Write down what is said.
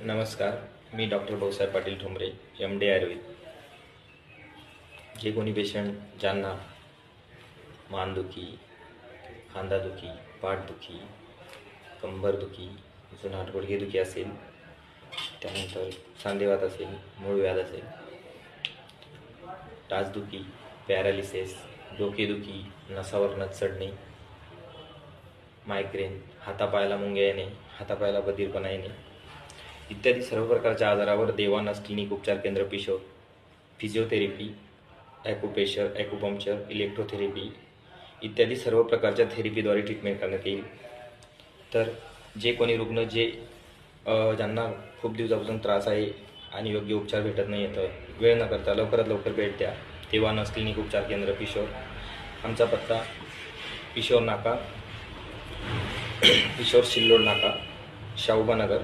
नमस्कार, मी doctor Bhausaheb Patil Thombare, MD Ayurveda. जे कोणी पेशंट ज्यांना मानदुखी, खांदादुखी, पाठदुखी, कंबरदुखी, जुनाट गुडघेदुखी असेल, त्यानंतर सांधेवात असेल, मूळव्याध असेल, टाचदुखी, पॅरालिसिस, डोकेदुखी, नसावर नस चढणे, मायग्रेन, हातापायाला मुंग्या येणे, हातापायाला बधीरपणा येणे इत्यादी सर्व प्रकारच्या आजारावर देवानस क्लिनिक उपचार केंद्र Pishor physiotherapy, acupressure, acupuncture, electrotherapy इत्यादी सर्व प्रकारच्या थेरपीद्वारे ट्रीटमेंट करण्यात येईल. तर जे कोणी रुग्ण ज्यांना खूप दिवसापासून त्रास आहे आणि योग्य उपचार भेटत नाही तर वेळ न करता लवकरात लवकर भेट द्या. देवानस क्लिनिक उपचार केंद्र पिशोर. आमचा पत्ता पिशोर नाका, पिशोर सिल्लोड नाका, शाहूबा नगर.